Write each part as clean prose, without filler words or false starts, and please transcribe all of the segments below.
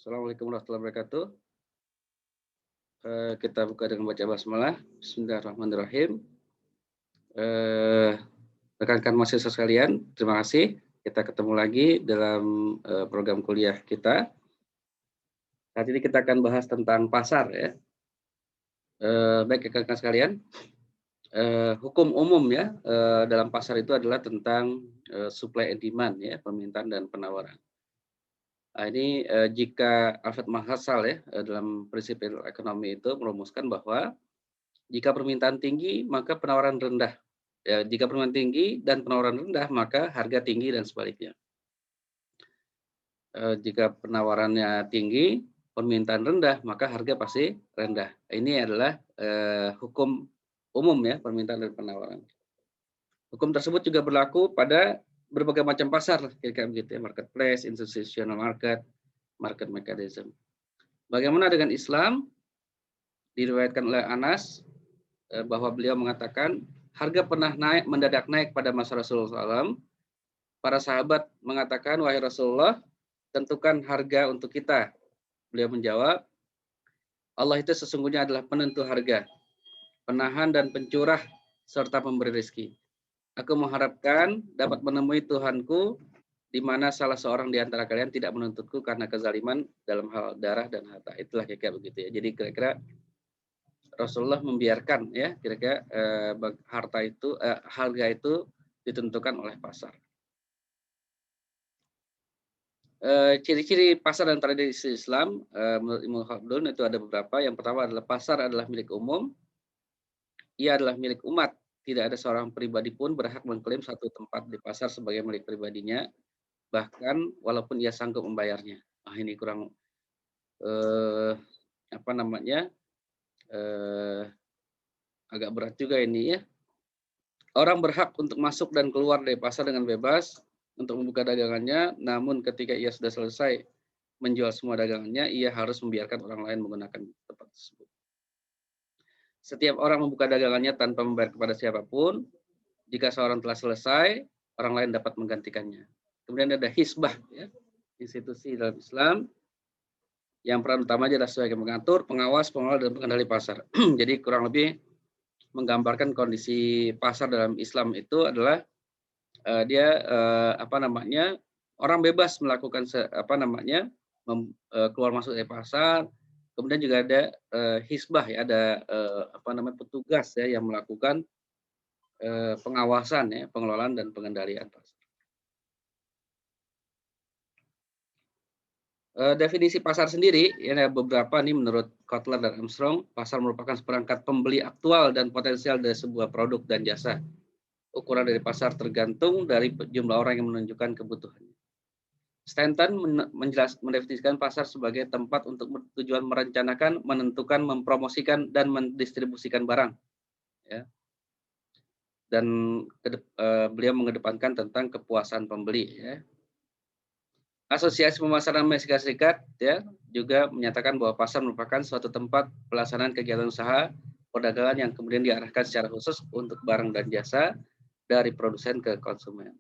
Assalamualaikum warahmatullahi wabarakatuh. Kita buka dengan baca basmalah. Bismillahirrahmanirrahim. Eh, Rekan-rekan mahasiswa sekalian, terima kasih. Kita ketemu lagi dalam program kuliah kita. Saat ini kita akan bahas tentang pasar ya. Baik rekan-rekan sekalian, hukum umum ya dalam pasar itu adalah tentang supply and demand ya, permintaan dan penawaran. Nah, ini jika Alfred Mahasal ya dalam prinsip ekonomi itu merumuskan bahwa jika permintaan tinggi, maka penawaran rendah. Ya, jika permintaan tinggi dan penawaran rendah, maka harga tinggi dan sebaliknya. Jika penawarannya tinggi, permintaan rendah, maka harga pasti rendah. Ini adalah hukum umum ya, permintaan dan penawaran. Hukum tersebut juga berlaku pada berbagai macam pasar, kira-kira begitu ya, marketplace, institutional market, market mechanism. Bagaimana dengan Islam? Diriwayatkan oleh Anas bahwa beliau mengatakan harga pernah mendadak naik pada masa Rasulullah SAW. Para sahabat mengatakan, wahai Rasulullah, tentukan harga untuk kita. Beliau menjawab, Allah itu sesungguhnya adalah penentu harga, penahan dan pencurah, serta pemberi rezeki. Aku mengharapkan dapat menemui Tuhanku, di mana salah seorang di antara kalian tidak menuntutku karena kezaliman dalam hal darah dan harta. Itulah kira-kira begitu ya. Jadi kira-kira Rasulullah membiarkan ya kira-kira harga itu ditentukan oleh pasar. Ciri-ciri pasar dan tradisi Islam menurut Ibnu Khaldun itu ada beberapa. Yang pertama adalah pasar adalah milik umum, ia adalah milik umat. Tidak ada seorang pribadi pun berhak mengklaim satu tempat di pasar sebagai milik pribadinya, bahkan walaupun ia sanggup membayarnya. Ini kurang apa namanya agak berat juga ini ya. Orang berhak untuk masuk dan keluar dari pasar dengan bebas untuk membuka dagangannya, namun ketika ia sudah selesai menjual semua dagangannya, ia harus membiarkan orang lain menggunakan tempat tersebut. Setiap orang membuka dagangannya tanpa membayar kepada siapapun. Jika seorang telah selesai, orang lain dapat menggantikannya. Kemudian ada hisbah, ya, institusi dalam Islam yang peran utamanya adalah sebagai mengatur, pengawas, pengelola, dan pengendali pasar. Jadi kurang lebih menggambarkan kondisi pasar dalam Islam itu adalah dia orang bebas melakukan keluar masuk dari pasar. Kemudian juga ada hisbah ya, ada petugas ya yang melakukan pengawasan ya, pengelolaan dan pengendalian pasar. Definisi pasar sendiri ya, ada beberapa nih menurut Kotler dan Armstrong. Pasar merupakan seperangkat pembeli aktual dan potensial dari sebuah produk dan jasa. Ukuran dari pasar tergantung dari jumlah orang yang menunjukkan kebutuhannya. Stanton mendefinisikan pasar sebagai tempat untuk tujuan merencanakan, menentukan, mempromosikan, dan mendistribusikan barang. Ya. Dan beliau mengedepankan tentang kepuasan pembeli. Ya. Asosiasi Pemasaran Amerika Serikat ya, juga menyatakan bahwa pasar merupakan suatu tempat pelaksanaan kegiatan usaha perdagangan yang kemudian diarahkan secara khusus untuk barang dan jasa dari produsen ke konsumen.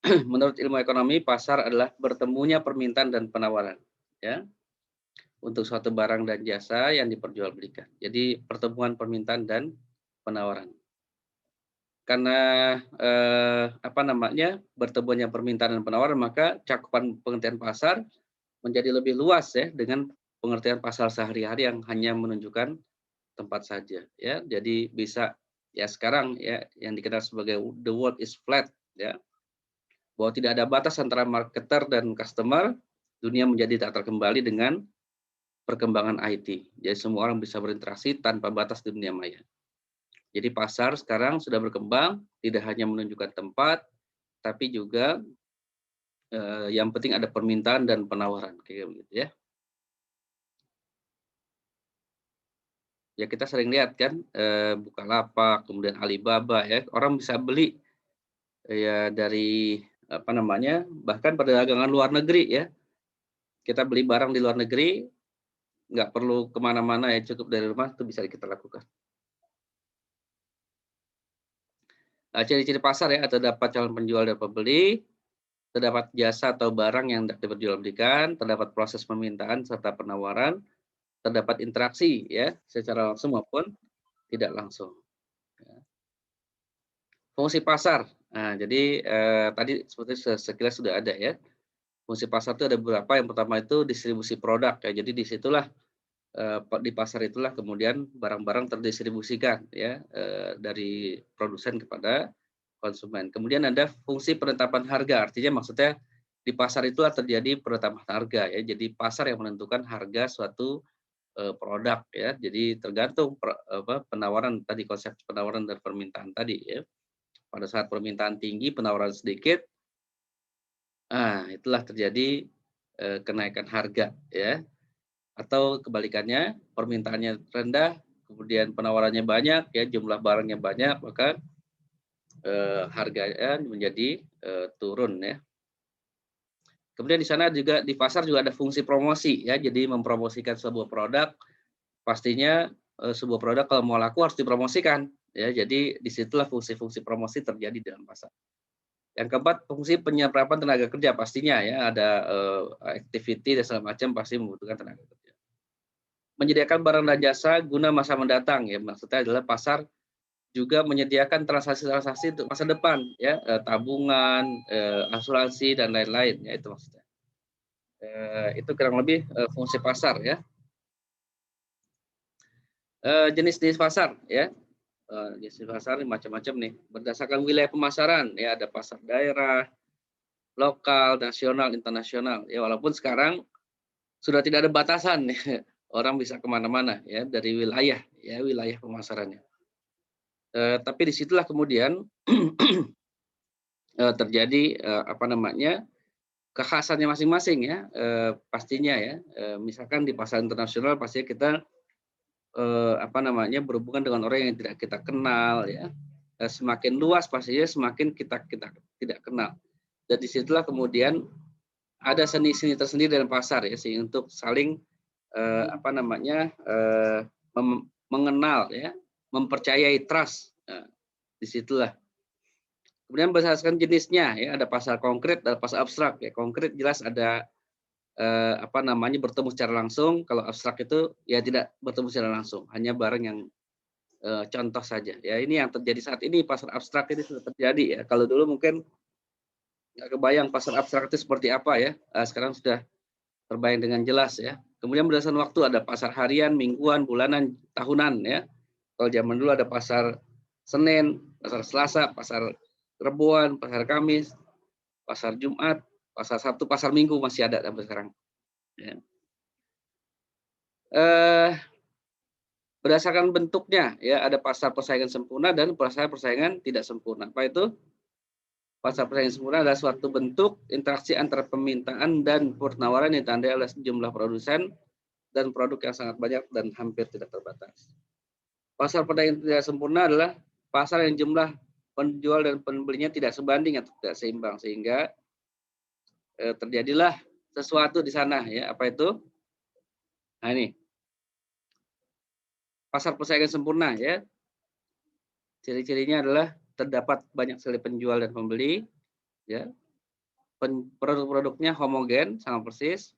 Menurut ilmu ekonomi, pasar adalah bertemunya permintaan dan penawaran, ya, untuk suatu barang dan jasa yang diperjualbelikan. Jadi pertemuan permintaan dan penawaran. Karena bertemuannya permintaan dan penawaran, maka cakupan pengertian pasar menjadi lebih luas ya dengan pengertian pasar sehari-hari yang hanya menunjukkan tempat saja, ya. Jadi bisa ya sekarang ya yang dikenal sebagai the world is flat ya. Bahwa tidak ada batas antara marketer dan customer, dunia menjadi tak terkembali dengan perkembangan IT. Jadi semua orang bisa berinteraksi tanpa batas di dunia maya. Jadi pasar sekarang sudah berkembang, tidak hanya menunjukkan tempat, tapi juga yang penting ada permintaan dan penawaran, kayak begitu ya. Ya kita sering lihat kan, Bukalapak, kemudian Alibaba ya, orang bisa beli ya dari bahkan perdagangan luar negeri ya. Kita beli barang di luar negeri, nggak perlu kemana-mana ya, cukup dari rumah itu bisa kita lakukan. Ciri-ciri pasar ya, atau dapat calon penjual dan pembeli. terdapat jasa atau barang yang hendak diperjualbelikan, terdapat proses permintaan serta penawaran, terdapat interaksi ya secara langsung maupun tidak langsung. Ya. Fungsi pasar. Nah, jadi tadi seperti sekilas sudah ada ya. Fungsi pasar itu ada beberapa. Yang pertama itu distribusi produk ya. Jadi disitulah di pasar itulah kemudian barang-barang terdistribusikan ya dari produsen kepada konsumen. Kemudian ada fungsi penetapan harga. Artinya maksudnya di pasar itulah terjadi penetapan harga ya. Jadi pasar yang menentukan harga suatu produk ya. Jadi tergantung penawaran tadi, konsep penawaran dan permintaan tadi ya. Pada saat permintaan tinggi, penawaran sedikit, itulah terjadi kenaikan harga ya. Atau kebalikannya, permintaannya rendah, kemudian penawarannya banyak ya, jumlah barangnya banyak, maka harganya menjadi turun ya. Kemudian di sana juga di pasar juga ada fungsi promosi ya. Jadi mempromosikan sebuah produk, pastinya sebuah produk kalau mau laku harus dipromosikan ya. Jadi disitulah fungsi-fungsi promosi terjadi dalam pasar. Yang keempat, fungsi penyerapan tenaga kerja pastinya ya, ada activity dan segala macam pasti membutuhkan tenaga kerja. Menyediakan barang dan jasa guna masa mendatang ya, maksudnya adalah pasar juga menyediakan transaksi-transaksi untuk masa depan ya, tabungan, asuransi dan lain-lain ya, itu maksudnya. Itu kurang lebih fungsi pasar ya. Jenis-jenis pasar ya. Jenis pasar macam-macam nih. Berdasarkan wilayah pemasaran ya, ada pasar daerah, lokal, nasional, internasional. Ya walaupun sekarang sudah tidak ada batasan ya. Orang bisa kemana-mana ya dari wilayah ya, wilayah pemasarannya. Tapi disitulah kemudian terjadi apa namanya, kekhasannya masing-masing ya, pastinya ya. Misalkan di pasar internasional pastinya kita apa namanya, berhubungan dengan orang yang tidak kita kenal ya. Semakin luas pastinya semakin kita tidak kenal. Dan disitulah kemudian ada seni-seni tersendiri dalam pasar ya, sehingga untuk saling apa namanya, mengenal ya, mempercayai, trust. Nah, disitulah. Kemudian berdasarkan jenisnya ya, ada pasar konkret, ada pasar abstrak ya. Konkret jelas ada apa namanya, bertemu secara langsung. Kalau abstrak itu ya tidak bertemu secara langsung, hanya barang yang contoh saja. Ya ini yang terjadi saat ini, pasar abstrak ini sudah terjadi ya. Kalau dulu mungkin nggak kebayang pasar abstrak itu seperti apa ya. Sekarang sudah terbayang dengan jelas ya. Kemudian berdasarkan waktu ada pasar harian, mingguan, bulanan, tahunan ya. Kalau zaman dulu ada pasar Senin, pasar Selasa, pasar Rebuan, pasar Kamis, pasar Jumat, pasar Sabtu, pasar Minggu masih ada sampai sekarang. Ya. Berdasarkan bentuknya ya, ada pasar persaingan sempurna dan pasar persaingan tidak sempurna. Apa itu? Pasar persaingan sempurna adalah suatu bentuk interaksi antara permintaan dan penawaran yang ditandai oleh sejumlah produsen dan produk yang sangat banyak dan hampir tidak terbatas. Pasar perdagangan tidak sempurna adalah pasar yang jumlah penjual dan pembelinya tidak sebanding atau tidak seimbang, sehingga terjadilah sesuatu di sana ya. Apa itu? Nah ini pasar persaingan sempurna ya. Ciri-cirinya adalah terdapat banyak sekali penjual dan pembeli ya. Produk-produknya homogen, sama persis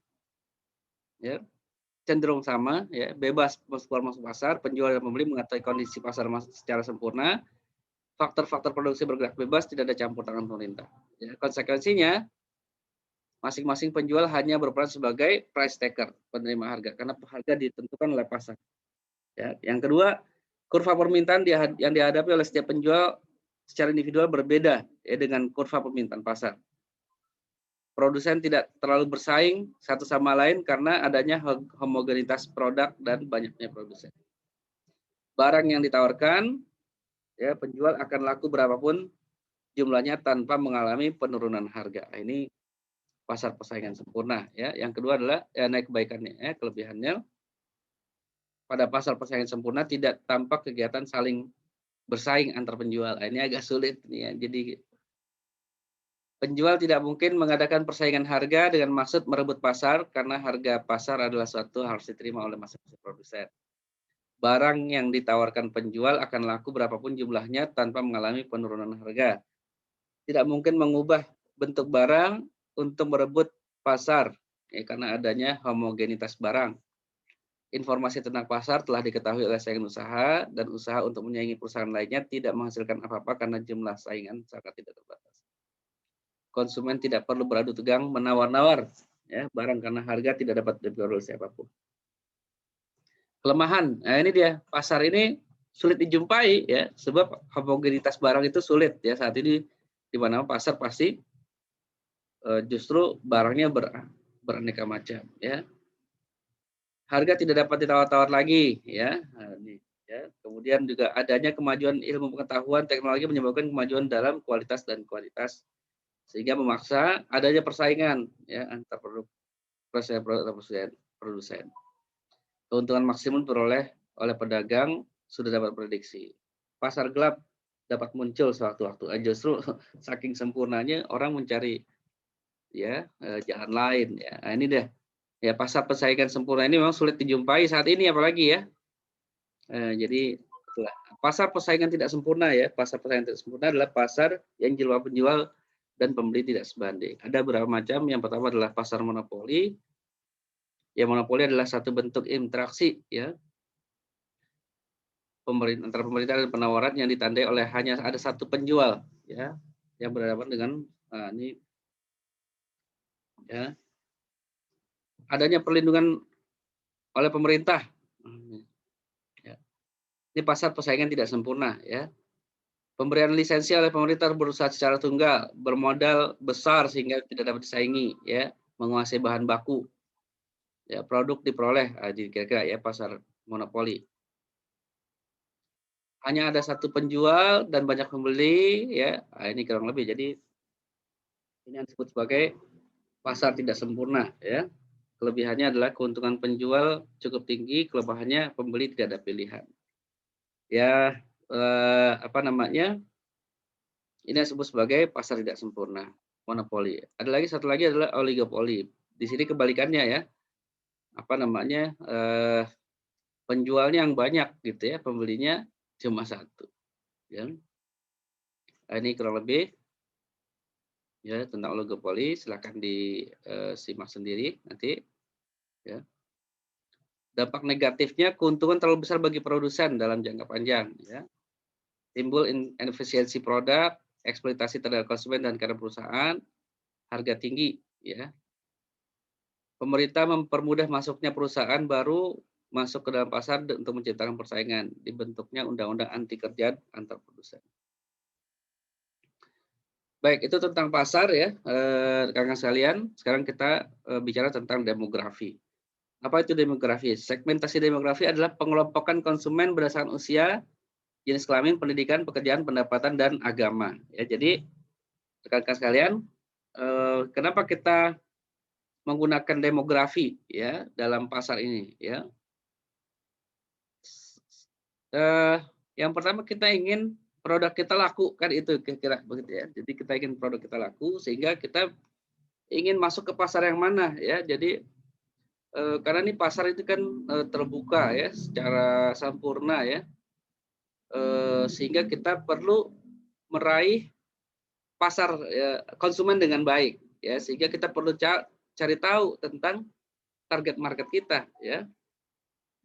ya. Cenderung sama ya, bebas keluar masuk pasar, penjual dan pembeli mengetahui kondisi pasar secara sempurna. Faktor-faktor produksi bergerak bebas, tidak ada campur tangan pemerintah. Ya, konsekuensinya masing-masing penjual hanya berperan sebagai price taker, penerima harga, karena harga ditentukan oleh pasar. Ya. Yang kedua, kurva permintaan yang dihadapi oleh setiap penjual secara individual berbeda ya, dengan kurva permintaan pasar. Produsen tidak terlalu bersaing satu sama lain karena adanya homogenitas produk dan banyaknya produsen. Barang yang ditawarkan, ya penjual akan laku berapapun jumlahnya tanpa mengalami penurunan harga. Ini pasar persaingan sempurna ya. Yang kedua adalah ya, naik kebaikannya ya, kelebihannya pada pasar persaingan sempurna tidak tampak kegiatan saling bersaing antar penjual. Ini agak sulit nih ya. Jadi penjual tidak mungkin mengadakan persaingan harga dengan maksud merebut pasar karena harga pasar adalah suatu harus diterima oleh masing-masing produsen. Barang yang ditawarkan penjual akan laku berapapun jumlahnya tanpa mengalami penurunan harga. Tidak mungkin mengubah bentuk barang untuk merebut pasar, ya, karena adanya homogenitas barang. Informasi tentang pasar telah diketahui oleh saingan usaha dan usaha untuk menyaingi perusahaan lainnya tidak menghasilkan apa-apa karena jumlah saingan sangat tidak terbatas. Konsumen tidak perlu beradu tegang menawar-nawar ya barang karena harga tidak dapat diperoleh oleh siapapun. Kelemahan, nah ini dia pasar ini sulit dijumpai ya sebab homogenitas barang itu sulit ya saat ini di mana pasar pasti justru barangnya beraneka macam ya. Harga tidak dapat ditawar-tawar lagi ya. Nah, ini, ya. Kemudian juga adanya kemajuan ilmu pengetahuan teknologi menyebabkan kemajuan dalam kualitas dan kualitas sehingga memaksa adanya persaingan ya antar produsen. Keuntungan maksimum diperoleh oleh pedagang sudah dapat prediksi. Pasar gelap dapat muncul sewaktu-waktu. Justru saking sempurnanya orang mencari ya jalan lain ya. Nah, ini deh ya pasar persaingan sempurna ini memang sulit dijumpai saat ini apalagi ya. Jadi itulah. Pasar persaingan tidak sempurna ya. Pasar persaingan tidak sempurna adalah pasar yang jual penjual dan pembeli tidak sebanding. Ada beberapa macam. Yang pertama adalah pasar monopoli. Yang monopoli adalah satu bentuk interaksi ya antara pemerintah dan penawaran yang ditandai oleh hanya ada satu penjual ya yang berhadapan dengan ini ya adanya perlindungan oleh pemerintah. Ya. Ini pasar persaingan tidak sempurna ya. Pemberian lisensi oleh pemerintah berusaha secara tunggal, bermodal besar sehingga tidak dapat disaingi ya, menguasai bahan baku. Ya, produk diperoleh jadi kira-kira ya pasar monopoli. Hanya ada satu penjual dan banyak pembeli ya. Nah, ini kurang lebih. Jadi ini yang disebut sebagai pasar tidak sempurna ya. Kelebihannya adalah keuntungan penjual cukup tinggi, kelemahannya pembeli tidak ada pilihan. Ya apa namanya? Ini disebut sebagai pasar tidak sempurna, monopoli. Ada lagi satu lagi adalah oligopoli. Di sini kebalikannya ya. Apa namanya? Penjualnya yang banyak gitu ya, pembelinya cuma satu. Ya. Ini kurang lebih ya tentang oligopoli. Silakan disimak sendiri nanti. Ya. Dampak negatifnya keuntungan terlalu besar bagi produsen dalam jangka panjang. Ya. Timbul inefisiensi produk, eksploitasi terhadap konsumen dan karena perusahaan, harga tinggi. Ya. Pemerintah mempermudah masuknya perusahaan baru masuk ke dalam pasar untuk menciptakan persaingan. Dibentuknya undang-undang anti kerjaan antar produsen. Baik, itu tentang pasar ya, rekan-rekan sekalian. Sekarang kita bicara tentang demografi. Apa itu demografi? Segmentasi demografi adalah pengelompokan konsumen berdasarkan usia, jenis kelamin, pendidikan, pekerjaan, pendapatan, dan agama. Ya, jadi rekan-rekan sekalian, kenapa kita menggunakan demografi ya dalam pasar ini? Ya, yang pertama kita ingin produk kita laku kan itu kira-kira begitu ya. Jadi kita ingin produk kita laku sehingga kita ingin masuk ke pasar yang mana ya. Jadi karena ini pasar itu kan terbuka ya secara sempurna ya. Sehingga kita perlu meraih pasar ya, konsumen dengan baik ya sehingga kita perlu cari tahu tentang target market kita ya.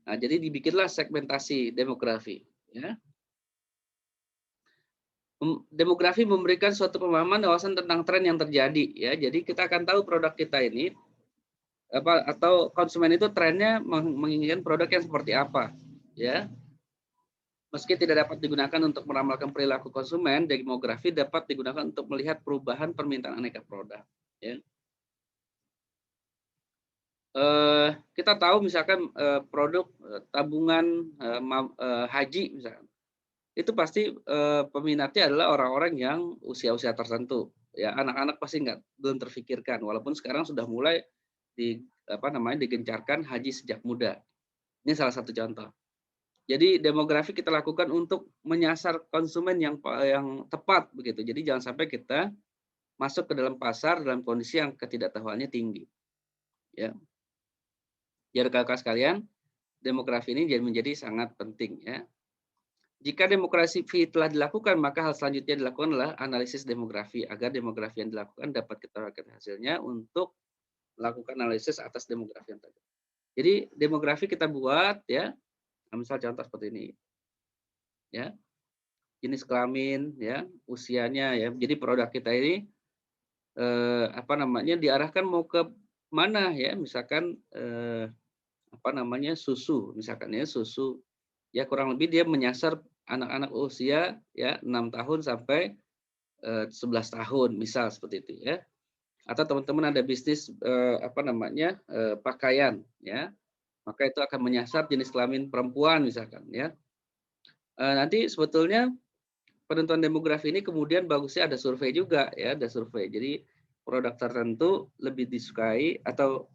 Nah, jadi dibikinlah segmentasi demografi ya. Demografi memberikan suatu pemahaman wawasan tentang tren yang terjadi ya. Jadi kita akan tahu produk kita ini apa atau konsumen itu trennya menginginkan produk yang seperti apa ya. Meski tidak dapat digunakan untuk meramalkan perilaku konsumen, demografi dapat digunakan untuk melihat perubahan permintaan aneka produk ya. Kita tahu misalkan produk tabungan haji misalkan itu pasti peminatnya adalah orang-orang yang usia-usia tertentu ya anak-anak pasti belum terfikirkan walaupun sekarang sudah mulai digencarkan haji sejak muda. Ini salah satu contoh. Jadi demografi kita lakukan untuk menyasar konsumen yang tepat begitu. Jadi jangan sampai kita masuk ke dalam pasar dalam kondisi yang ketidaktahuannya tinggi. Ya. Jadi kakak sekalian, demografi ini menjadi sangat penting ya. Jika demografi telah dilakukan, maka hal selanjutnya dilakukan adalah analisis demografi agar demografi yang dilakukan dapat kita rakit hasilnya untuk melakukan analisis atas demografi yang tadi. Jadi demografi kita buat ya, misal contoh seperti ini ya, jenis kelamin ya, usianya ya. Jadi produk kita ini apa namanya diarahkan mau ke mana ya, misalkan apa namanya susu, misalkan ya susu ya kurang lebih dia menyasar anak-anak usia ya 6 tahun sampai 11 tahun misal seperti itu ya. Atau teman-teman ada bisnis apa namanya pakaian ya, maka itu akan menyasar jenis kelamin perempuan misalkan ya. Nanti sebetulnya penentuan demografi ini kemudian bagusnya ada survei juga ya, ada survei. Jadi produk tertentu lebih disukai atau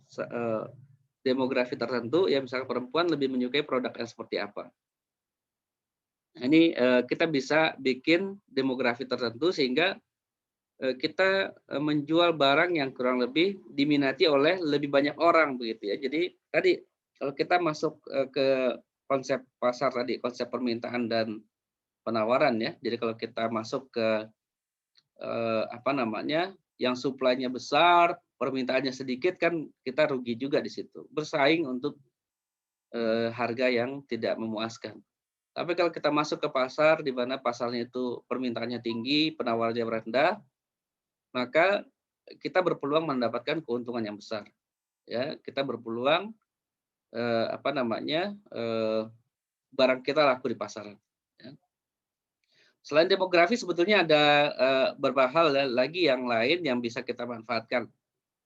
demografi tertentu ya misalkan perempuan lebih menyukai produk yang seperti apa. Nah, ini kita bisa bikin demografi tertentu sehingga kita menjual barang yang kurang lebih diminati oleh lebih banyak orang begitu ya. Jadi tadi kalau kita masuk ke konsep pasar tadi, konsep permintaan dan penawaran ya. Jadi kalau kita masuk ke apa namanya, yang supply-nya besar, permintaannya sedikit kan kita rugi juga di situ. Bersaing untuk harga yang tidak memuaskan. Tapi kalau kita masuk ke pasar di mana pasarnya itu permintaannya tinggi, penawarannya rendah, maka kita berpeluang mendapatkan keuntungan yang besar. Ya, kita berpeluang apa namanya barang kita laku di pasaran. Ya. Selain demografi sebetulnya ada beberapa hal lagi yang lain yang bisa kita manfaatkan.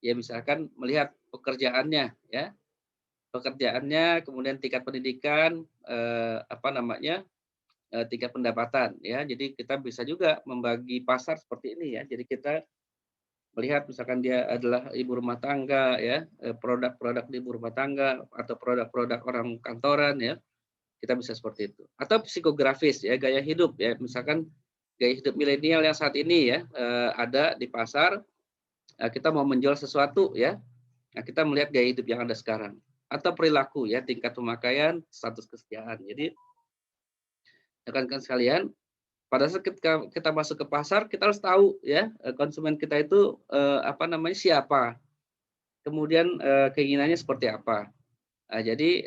Ya misalkan melihat pekerjaannya, ya pekerjaannya, kemudian tingkat pendidikan, apa namanya tingkat pendapatan, ya. Jadi kita bisa juga membagi pasar seperti ini ya. Jadi kita melihat misalkan dia adalah ibu rumah tangga ya, produk-produk ibu rumah tangga atau produk-produk orang kantoran ya, kita bisa seperti itu. Atau psikografis ya, gaya hidup ya, misalkan gaya hidup milenial yang saat ini ya ada di pasar, kita mau menjual sesuatu ya, nah kita melihat gaya hidup yang ada sekarang. Atau perilaku ya, tingkat pemakaian, status kesejahteraan. Jadi rekan-rekan sekalian, pada saat kita masuk ke pasar, kita harus tahu ya konsumen kita itu apa namanya siapa, kemudian keinginannya seperti apa. Nah, jadi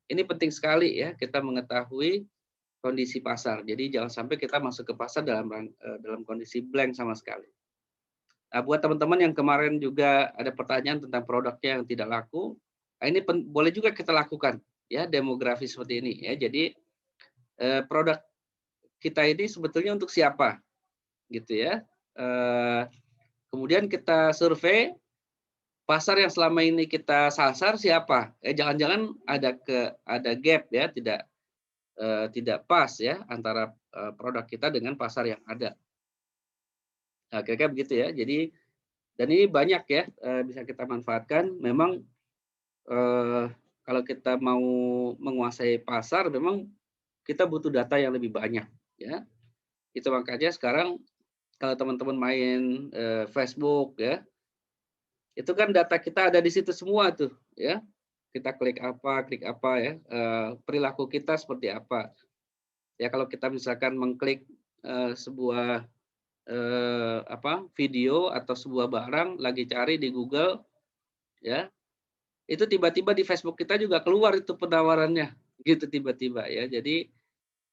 ini penting sekali ya kita mengetahui kondisi pasar. Jadi jangan sampai kita masuk ke pasar dalam kondisi blank sama sekali. Nah, buat teman-teman yang kemarin juga ada pertanyaan tentang produknya yang tidak laku, nah ini boleh juga kita lakukan ya demografi seperti ini ya. Jadi produk kita ini sebetulnya untuk siapa gitu ya. Kemudian kita survei pasar yang selama ini kita sasar siapa. Jangan-jangan ada gap ya, tidak pas ya antara produk kita dengan pasar yang ada. Nah, kira-kira begitu ya. Jadi dan ini banyak ya bisa kita manfaatkan. Memang kalau kita mau menguasai pasar, memang kita butuh data yang lebih banyak ya. Itu makanya sekarang kalau teman-teman main Facebook ya, itu kan data kita ada di situ semua tuh ya. Kita klik apa ya, perilaku kita seperti apa. Ya kalau kita misalkan mengklik sebuah video atau sebuah barang lagi cari di Google ya, itu tiba-tiba di Facebook kita juga keluar itu penawarannya gitu tiba-tiba ya. Jadi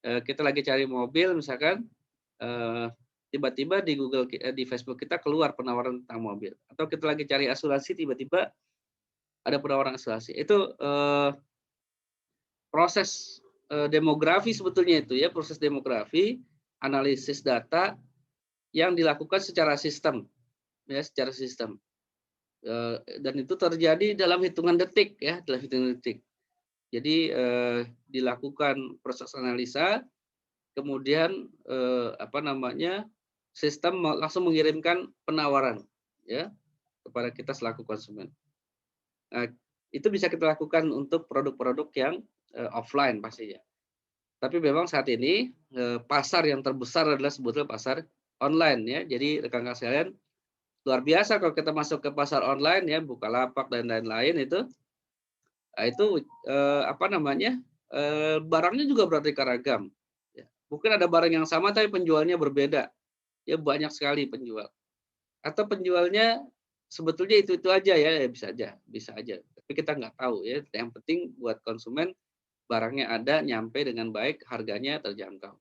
kita lagi cari mobil misalkan tiba-tiba di di Facebook kita keluar penawaran tentang mobil, atau kita lagi cari asuransi tiba-tiba ada penawaran asuransi. Itu proses demografi sebetulnya itu ya, proses demografi, analisis data yang dilakukan secara sistem ya, secara sistem. Dan itu terjadi dalam hitungan detik ya, dalam hitungan detik. Jadi dilakukan proses analisa, kemudian apa namanya sistem langsung mengirimkan penawaran ya kepada kita selaku konsumen. Nah, itu bisa kita lakukan untuk produk-produk yang offline pastinya. Tapi memang saat ini pasar yang terbesar adalah sebetulnya pasar online ya. Jadi rekan-rekan sekalian, luar biasa kalau kita masuk ke pasar online ya, Bukalapak dan lain-lain itu. Nah, itu apa namanya? Barangnya juga beraneka ragam. Mungkin ada barang yang sama tapi penjualnya berbeda. Ya banyak sekali penjual. Atau penjualnya sebetulnya itu-itu aja ya, ya bisa aja, bisa aja. Tapi kita nggak tahu ya. Yang penting buat konsumen barangnya ada, nyampe dengan baik, harganya terjangkau.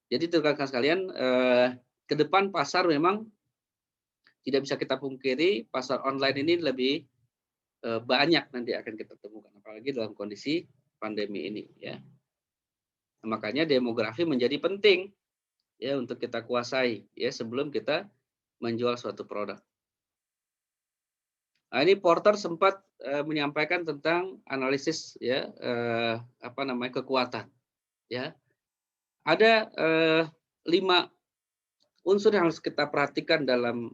Jadi rekan-rekan sekalian, ke depan pasar memang tidak bisa kita pungkiri, pasar online ini lebih banyak nanti akan kita temukan, apalagi dalam kondisi pandemi ini ya. Makanya demografi menjadi penting ya untuk kita kuasai ya sebelum kita menjual suatu produk. Nah, ini Porter sempat menyampaikan tentang analisis ya apa namanya kekuatan ya. Ada 5 unsur yang harus kita perhatikan dalam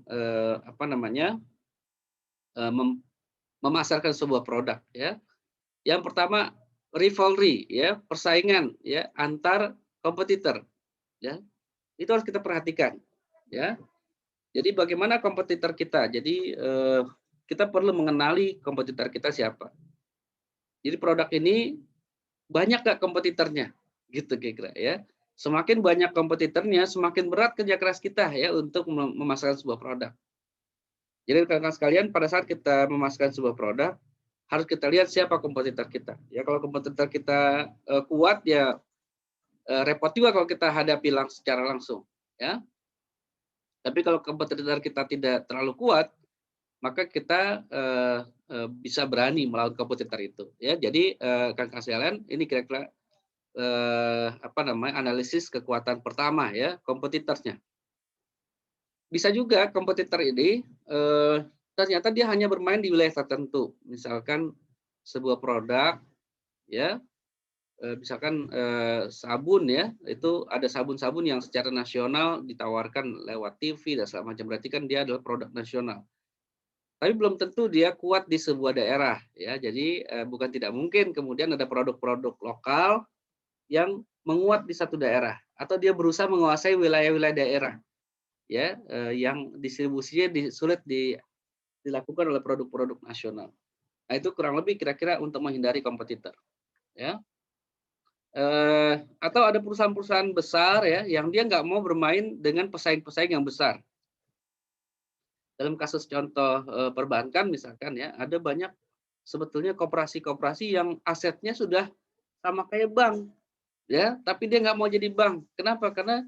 apa namanya memasarkan sebuah produk ya. Yang pertama rivalry ya, persaingan ya antar kompetitor ya. Itu harus kita perhatikan ya. Jadi bagaimana kompetitor kita? Jadi kita perlu mengenali kompetitor kita siapa. Jadi produk ini banyak nggak kompetitornya? Gitu kira-kira ya. Semakin banyak kompetitornya, semakin berat kerja keras kita ya untuk memasarkan sebuah produk. Jadi rekan-rekan sekalian, pada saat kita memasarkan sebuah produk, harus kita lihat siapa kompetitor kita. Ya kalau kompetitor kita kuat ya repot juga kalau kita hadapi secara langsung. Ya. Tapi kalau kompetitor kita tidak terlalu kuat, maka kita bisa berani melawan kompetitor itu. Ya, jadi Kang Kasialan ini kira-kira apa namanya analisis kekuatan pertama ya kompetitornya. Bisa juga kompetitor ini ternyata dia hanya bermain di wilayah tertentu. Misalkan sebuah produk ya misalkan sabun ya itu ada sabun-sabun yang secara nasional ditawarkan lewat TV dan segala macam berarti kan dia adalah produk nasional. Tapi belum tentu dia kuat di sebuah daerah ya. Jadi bukan tidak mungkin kemudian ada produk-produk lokal yang menguat di satu daerah atau dia berusaha menguasai wilayah-wilayah daerah ya yang distribusinya sulit dilakukan oleh produk-produk nasional. Nah, itu kurang lebih kira-kira untuk menghindari kompetitor ya. Atau ada perusahaan-perusahaan besar ya yang dia nggak mau bermain dengan pesaing-pesaing yang besar. Dalam kasus contoh perbankan misalkan ya, ada banyak sebetulnya koperasi-koperasi yang asetnya sudah sama kayak bank, ya, tapi dia nggak mau jadi bank. Kenapa? Karena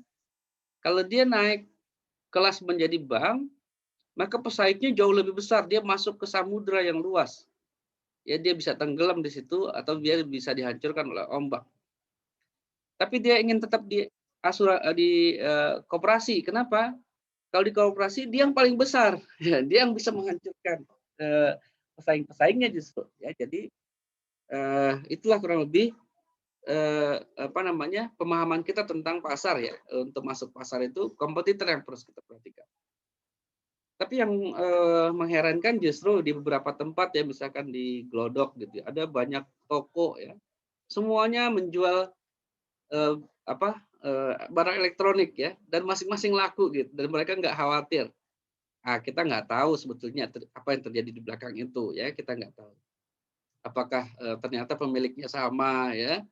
kalau dia naik kelas menjadi bank, maka pesaingnya jauh lebih besar. Dia masuk ke samudra yang luas. Ya, dia bisa tenggelam di situ atau dia bisa dihancurkan oleh ombak. Tapi dia ingin tetap di koperasi. Kenapa? Kalau di koperasi dia yang paling besar, ya, dia yang bisa menghancurkan pesaing-pesaingnya justru. Ya, jadi itulah kurang lebih apa namanya pemahaman kita tentang pasar ya. Untuk masuk pasar itu kompetitor yang terus kita perhatikan. Tapi yang mengherankan justru di beberapa tempat ya, misalkan di Glodok gitu, ada banyak toko ya, semuanya menjual apa barang elektronik ya, dan masing-masing laku gitu, dan mereka nggak khawatir. Nah, kita nggak tahu sebetulnya apa yang terjadi di belakang itu ya, kita nggak tahu. Apakah ternyata pemiliknya sama ya,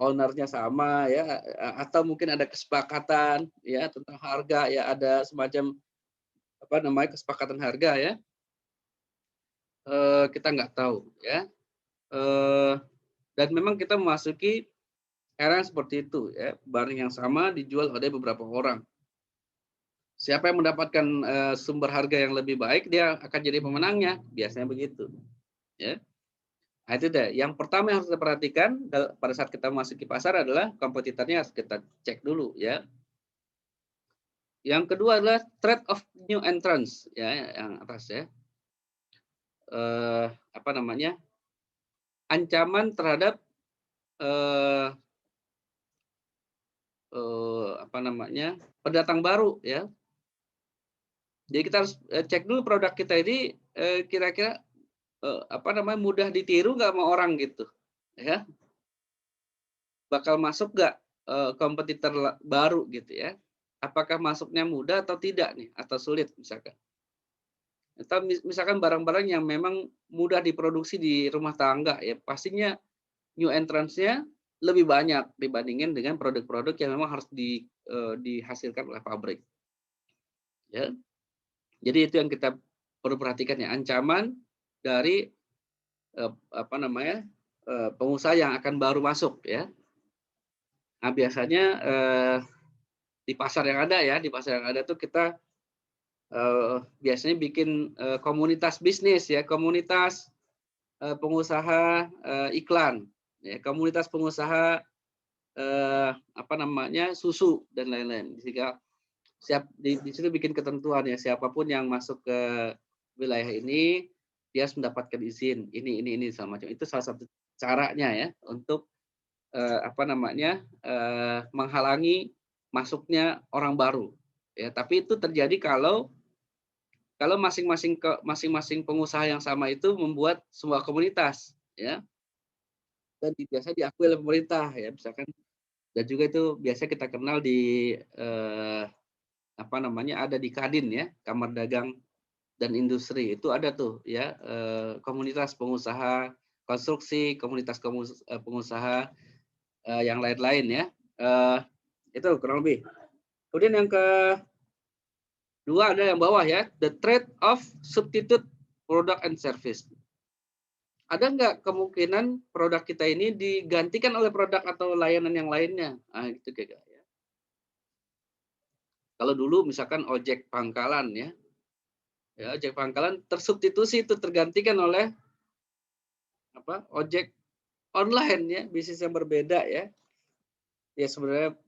ownernya sama ya, atau mungkin ada kesepakatan ya tentang harga ya, ada semacam apa namanya kesepakatan harga ya, kita nggak tahu ya. Dan memang kita memasuki era yang seperti itu ya, barang yang sama dijual oleh beberapa orang. Siapa yang mendapatkan sumber harga yang lebih baik, dia akan jadi pemenangnya, biasanya begitu. Ya. Nah, itu deh. Yang pertama yang harus kita perhatikan pada saat kita memasuki pasar adalah kompetitornya harus kita cek dulu ya. Yang kedua adalah threat of new entrants ya, yang atas ya. Apa namanya? Ancaman terhadap apa namanya? Pendatang baru ya. Jadi kita harus cek dulu produk kita ini kira-kira apa namanya mudah ditiru nggak sama orang gitu, ya? Bakal masuk nggak kompetitor baru gitu ya? Apakah masuknya mudah atau tidak nih, atau sulit misalkan? Atau misalkan barang-barang yang memang mudah diproduksi di rumah tangga ya, pastinya new entrance-nya lebih banyak dibandingin dengan produk-produk yang memang harus dihasilkan oleh pabrik. Ya, jadi itu yang kita perlu perhatikan ya, ancaman dari pengusaha yang akan baru masuk ya. Nah biasanya di pasar yang ada ya, di pasar yang ada tuh kita biasanya bikin komunitas bisnis ya, komunitas pengusaha iklan, ya, komunitas pengusaha susu dan lain-lain. Sehingga di situ bikin ketentuan ya, siapapun yang masuk ke wilayah ini dia harus mendapatkan izin ini segala macam. Itu salah satu caranya ya untuk menghalangi masuknya orang baru. Ya, tapi itu terjadi kalau masing-masing pengusaha yang sama itu membuat sebuah komunitas ya, dan biasa diakui oleh pemerintah ya, misalkan. Dan juga itu biasa kita kenal di ada di Kadin ya, Kamar Dagang dan Industri. Itu ada tuh ya, komunitas pengusaha konstruksi, komunitas pengusaha yang lain-lain ya. Itu kurang lebih. Kemudian yang kedua ada yang bawah ya, the trade of substitute product and service. Ada nggak kemungkinan produk kita ini digantikan oleh produk atau layanan yang lainnya? Nah, gitu kayak ya. Kalau dulu misalkan ojek pangkalan ya, ojek pangkalan tersubstitusi itu tergantikan oleh ojek online ya, bisnis yang berbeda ya. Ya sebenarnya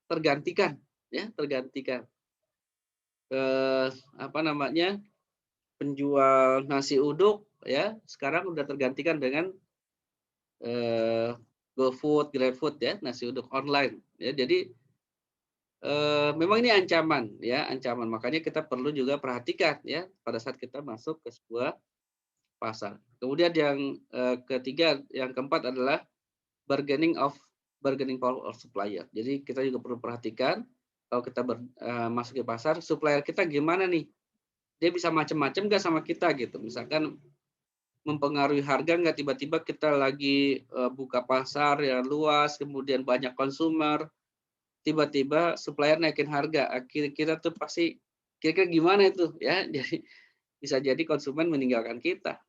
tergantikan ya, tergantikan. Penjual nasi uduk ya sekarang udah tergantikan dengan GoFood, GrabFood ya, nasi uduk online ya. Jadi memang ini ancaman ya, ancaman. Makanya kita perlu juga perhatikan ya pada saat kita masuk ke sebuah pasar. Kemudian yang ketiga, yang keempat adalah bargaining power of supplier. Jadi kita juga perlu perhatikan kalau kita masuk ke pasar, supplier kita gimana nih? Dia bisa macam-macam nggak sama kita gitu. Misalkan mempengaruhi harga nggak, tiba-tiba kita lagi buka pasar yang luas, kemudian banyak konsumer, tiba-tiba supplier naikin harga, kita tuh pasti kira-kira gimana itu ya. Jadi bisa jadi konsumen meninggalkan kita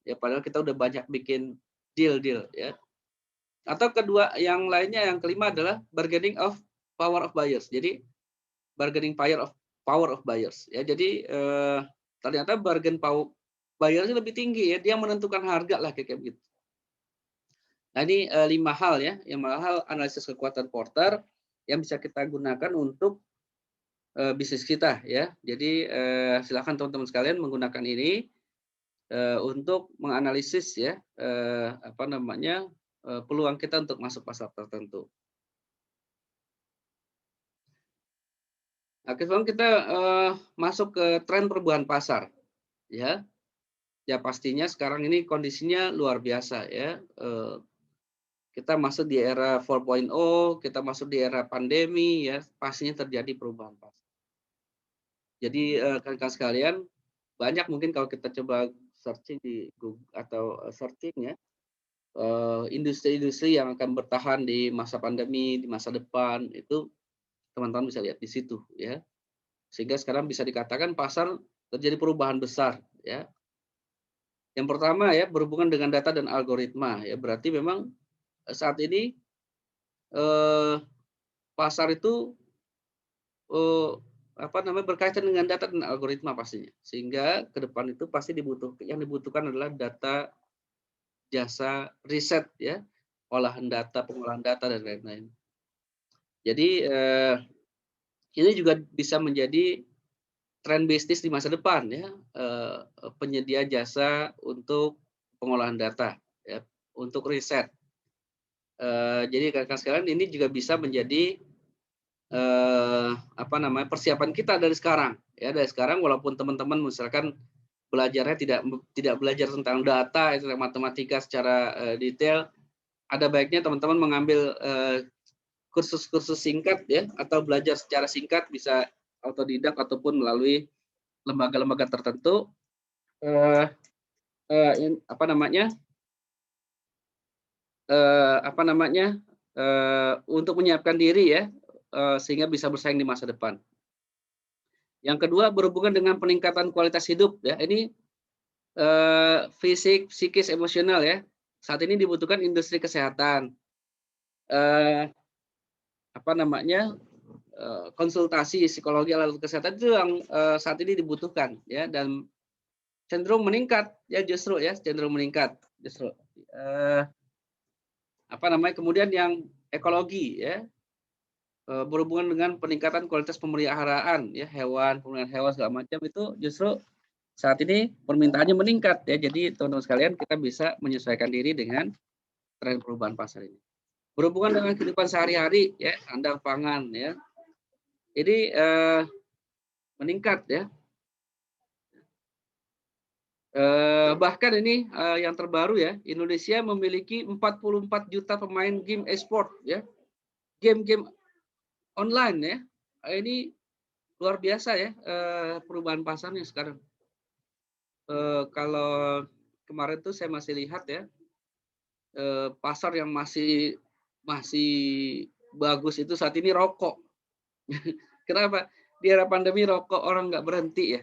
ya, padahal kita udah banyak bikin deal ya. Atau kedua yang lainnya, yang kelima adalah bargaining of power of buyers. Jadi bargaining power of buyers ya. Jadi ternyata bargain power buyernya lebih tinggi ya, dia menentukan harga lah kayak gitu. Nah ini 5 hal ya, yang hal analisis kekuatan Porter yang bisa kita gunakan untuk bisnis kita ya. Jadi silakan teman-teman sekalian menggunakan ini untuk menganalisis ya peluang kita untuk masuk pasar tertentu. Nah, sekarang kita masuk ke tren perubahan pasar ya. Ya pastinya sekarang ini kondisinya luar biasa ya. Kita masuk di era 4.0, kita masuk di era pandemi ya, pastinya terjadi perubahan pasar. Jadi rekan-rekan sekalian, banyak mungkin kalau kita coba searching di Google atau searching ya, industri-industri yang akan bertahan di masa pandemi, di masa depan, itu teman-teman bisa lihat di situ ya. Sehingga sekarang bisa dikatakan pasar terjadi perubahan besar ya. Yang pertama ya, berhubungan dengan data dan algoritma ya, berarti memang saat ini pasar itu berkaitan dengan data dan algoritma pastinya. Sehingga ke depan itu pasti yang dibutuhkan adalah data, jasa riset ya, olahan data, pengolahan data dan lain-lain. Jadi ini juga bisa menjadi tren bisnis di masa depan ya, penyedia jasa untuk pengolahan data ya, untuk riset. Jadi rekan-rekan sekalian, ini juga bisa menjadi persiapan kita dari sekarang ya. Dari sekarang, walaupun teman-teman misalkan belajarnya tidak belajar tentang data, tentang matematika secara detail, ada baiknya teman-teman mengambil kursus-kursus singkat ya, atau belajar secara singkat, bisa autodidak ataupun melalui lembaga-lembaga tertentu apa namanya, untuk menyiapkan diri ya, sehingga bisa bersaing di masa depan. Yang kedua berhubungan dengan peningkatan kualitas hidup ya, ini, fisik, psikis, emosional ya. Saat ini dibutuhkan industri kesehatan, eee, apa namanya, konsultasi psikologi alat kesehatan itu yang, saat ini dibutuhkan ya, dan cenderung meningkat ya, justru ya, cenderung meningkat justru. Eee, apa namanya, kemudian yang ekologi ya, berhubungan dengan peningkatan kualitas pemeliharaan ya, hewan, pemeliharaan hewan segala macam itu justru saat ini permintaannya meningkat ya. Jadi teman-teman sekalian kita bisa menyesuaikan diri dengan tren perubahan pasar ini. Berhubungan dengan kehidupan sehari-hari ya, sandang pangan ya. Ini, meningkat ya. Bahkan ini, yang terbaru ya, Indonesia memiliki 44 juta pemain game e-sport ya, game-game online ya. Ini luar biasa ya, perubahan pasarnya sekarang. Kalau kemarin tuh saya masih lihat ya, pasar yang masih masih bagus itu saat ini rokok. Kenapa? Di era pandemi rokok orang nggak berhenti ya.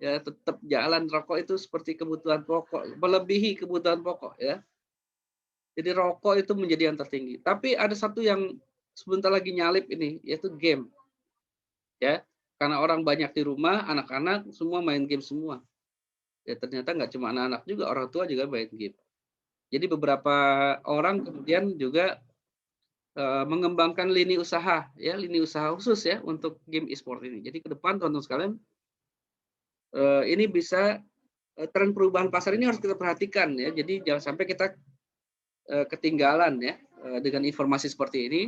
Ya tetap jalan, rokok itu seperti kebutuhan pokok, melebihi kebutuhan pokok ya. Jadi rokok itu menjadi yang tertinggi. Tapi ada satu yang sebentar lagi nyalip ini, yaitu game ya. Karena orang banyak di rumah, anak-anak semua main game semua. Ya ternyata nggak cuma anak-anak juga, orang tua juga main game. Jadi beberapa orang kemudian juga, mengembangkan lini usaha ya, lini usaha khusus ya untuk game e-sport ini. Jadi ke depan teman-teman sekalian, ini bisa, tren perubahan pasar ini harus kita perhatikan ya. Jadi jangan sampai kita, ketinggalan ya, dengan informasi seperti ini.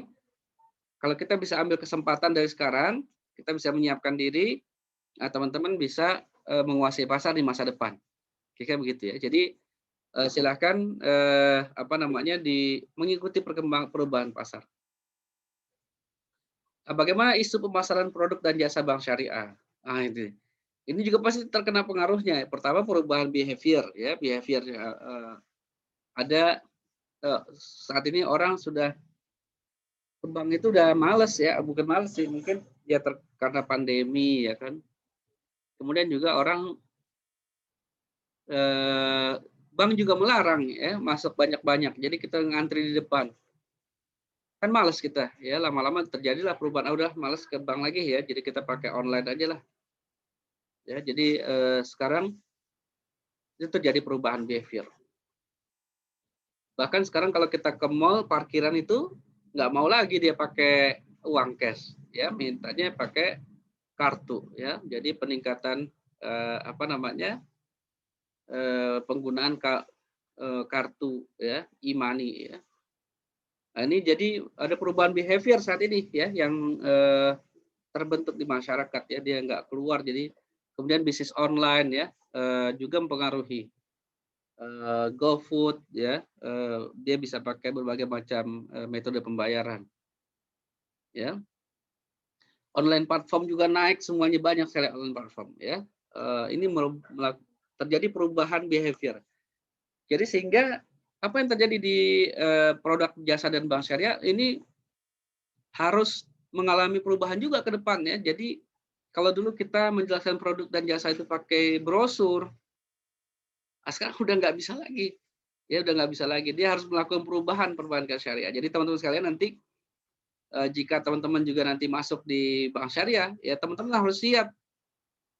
Kalau kita bisa ambil kesempatan dari sekarang, kita bisa menyiapkan diri, teman-teman bisa, menguasai pasar di masa depan. Kira-kira begitu ya. Jadi, silakan, apa namanya, mengikuti perubahan pasar. Bagaimana isu pemasaran produk dan jasa bank syariah? Nah itu. Ini juga pasti terkena pengaruhnya. Pertama perubahan behavior ya, behavior, ada, saat ini orang sudah ke bank itu udah males ya, bukan males sih, mungkin ya karena pandemi ya kan. Kemudian juga orang, eee, bank juga melarang ya masuk banyak-banyak, jadi kita ngantri di depan. Kan males kita ya, lama-lama terjadilah perubahan, udah males ke bank lagi ya, jadi kita pakai online aja lah ya. Jadi, sekarang itu terjadi perubahan behavior. Bahkan sekarang kalau kita ke mall, parkiran itu nggak mau lagi dia pakai uang cash, ya, mintanya pakai kartu, ya. Jadi peningkatan, apa namanya, penggunaan kartu, ya, e-money, ya. Nah, ini jadi ada perubahan behavior saat ini, ya, yang, terbentuk di masyarakat, ya. Dia nggak keluar, jadi kemudian bisnis online, ya, juga mempengaruhi. GoFood ya, dia bisa pakai berbagai macam, metode pembayaran, ya. Online platform juga naik, semuanya banyak sekali online platform ya. Ini terjadi perubahan behavior. Jadi sehingga apa yang terjadi di, produk jasa dan bank syariah ini harus mengalami perubahan juga ke depan ya. Jadi kalau dulu kita menjelaskan produk dan jasa itu pakai brosur, sekarang udah nggak bisa lagi. Ya udah nggak bisa lagi, dia harus melakukan perubahan perbankan syariah. Jadi teman-teman sekalian nanti, jika teman-teman juga nanti masuk di bank syariah, ya teman-teman harus siap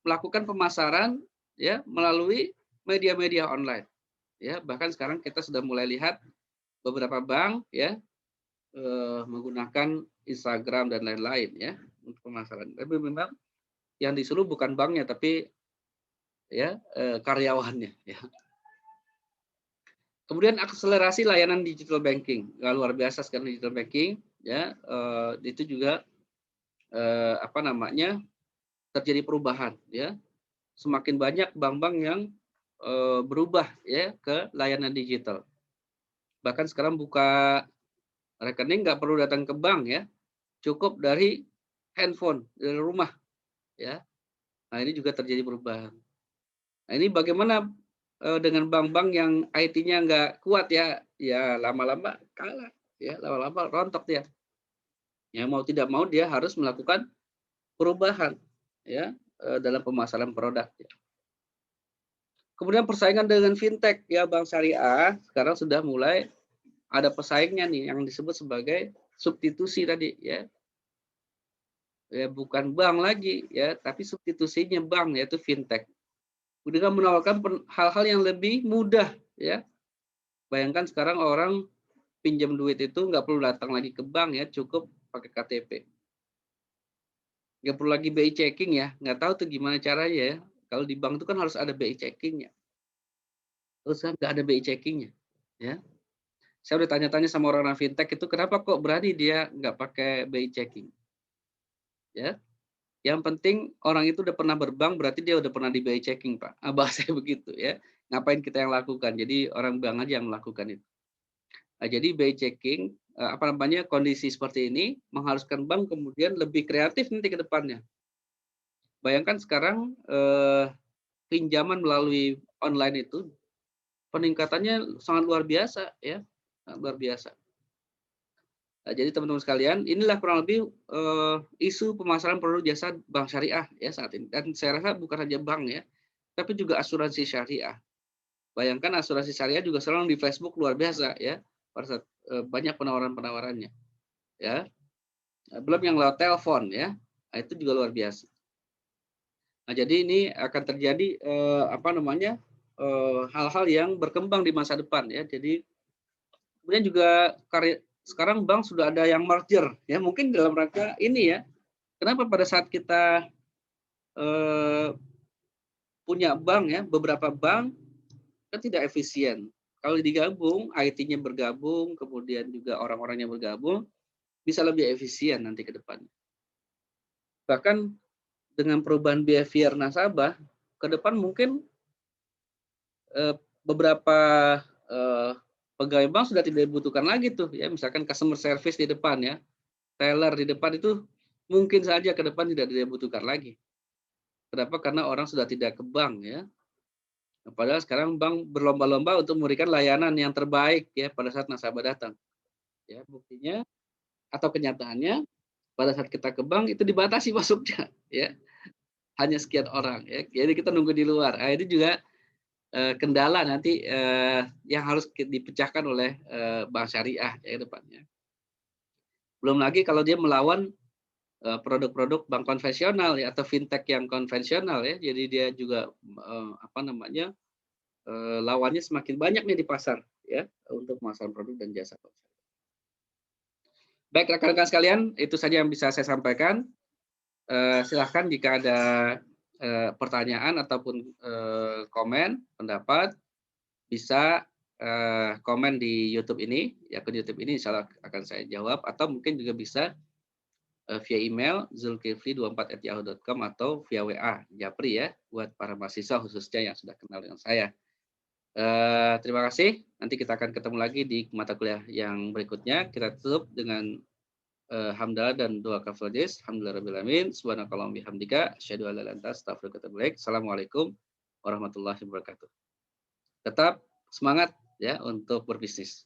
melakukan pemasaran ya melalui media-media online. Ya, bahkan sekarang kita sudah mulai lihat beberapa bank ya, menggunakan Instagram dan lain-lain ya untuk pemasaran. Tapi memang yang disuruh bukan banknya tapi ya, karyawannya ya. Kemudian akselerasi layanan digital banking, luar biasa sekarang digital banking ya, itu juga, apa namanya, terjadi perubahan ya. Semakin banyak bank-bank yang, berubah ya ke layanan digital. Bahkan sekarang buka rekening nggak perlu datang ke bank ya, cukup dari handphone, dari rumah ya. Nah ini juga terjadi perubahan. Nah ini bagaimana, dengan bank-bank yang IT-nya nggak kuat ya, ya lama-lama kalah, ya lama-lama rontok dia. Ya mau tidak mau dia harus melakukan perubahan, ya dalam pemasaran produk. Ya. Kemudian persaingan dengan fintech, ya bank syariah sekarang sudah mulai ada pesaingnya nih yang disebut sebagai substitusi tadi, ya. Ya bukan bank lagi, ya, tapi substitusinya bank yaitu fintech. Dengan menawarkan hal-hal yang lebih mudah, ya. Bayangkan sekarang orang pinjam duit itu nggak perlu datang lagi ke bank ya, cukup pakai KTP. Nggak perlu lagi BI checking ya, nggak tahu tuh gimana caranya ya. Kalau di bank itu kan harus ada BI checking-nya. Terus kan nggak ada BI checking-nya, ya. Saya udah tanya-tanya sama orang-orang fintech itu kenapa kok berani dia nggak pakai BI checking, ya. Yang penting orang itu udah pernah berbank berarti dia udah pernah di BI checking, Pak. Bahasanya begitu ya. Ngapain kita yang lakukan? Jadi orang bank aja yang melakukan itu. Nah, jadi BI checking apa namanya kondisi seperti ini mengharuskan bank kemudian lebih kreatif nanti ke depannya. Bayangkan sekarang pinjaman melalui online itu peningkatannya sangat luar biasa ya, luar biasa. Nah, jadi teman-teman sekalian, inilah kurang lebih isu pemasaran produk jasa bank syariah ya saat ini. Dan saya rasa bukan hanya bank ya, tapi juga asuransi syariah. Bayangkan asuransi syariah juga sekarang di Facebook luar biasa ya, pada saat banyak penawaran-penawarannya ya. Belum yang lewat telepon ya, nah, itu juga luar biasa. Nah, jadi ini akan terjadi apa namanya hal-hal yang berkembang di masa depan ya. Jadi kemudian juga sekarang bank sudah ada yang merger ya, mungkin dalam rangka ini ya. Kenapa pada saat kita punya bank ya, beberapa bank kan tidak efisien. Kalau digabung, IT-nya bergabung, kemudian juga orang-orangnya bergabung, bisa lebih efisien nanti ke depan. Bahkan dengan perubahan behavior nasabah, ke depan mungkin beberapa pegawai bank sudah tidak dibutuhkan lagi tuh ya, misalkan customer service di depan ya, teller di depan itu mungkin saja ke depan tidak dibutuhkan lagi. Kenapa? Karena orang sudah tidak ke bank ya. Padahal sekarang bank berlomba-lomba untuk memberikan layanan yang terbaik ya pada saat nasabah datang. Ya, buktinya atau kenyataannya pada saat kita ke bank itu dibatasi masuknya ya. Hanya sekian orang ya. Jadi kita nunggu di luar. Nah, ini juga kendala nanti yang harus dipecahkan oleh bank syariah ya depannya. Belum lagi kalau dia melawan produk-produk bank konvensional ya atau fintech yang konvensional ya. Jadi dia juga apa namanya lawannya semakin banyak nih di pasar ya untuk pemasaran produk dan jasa. Baik rekan-rekan sekalian, itu saja yang bisa saya sampaikan. Silahkan jika ada pertanyaan ataupun komen, pendapat, bisa komen di YouTube ini, ya akun YouTube ini insya Allah akan saya jawab, atau mungkin juga bisa via email zulkifli24@yahoo.com atau via WA Japri ya, buat para mahasiswa khususnya yang sudah kenal dengan saya. Terima kasih. Nanti kita akan ketemu lagi di mata kuliah yang berikutnya. Kita tutup dengan hamdalah dan doa kafadis. Alhamdulillahirabbil subhanakallahumma bihamdika asyhadu an la ilaha illa anta astaghfiruka wa atubu ilaik. Assalamualaikum warahmatullahi wabarakatuh. Tetap semangat ya untuk berbisnis.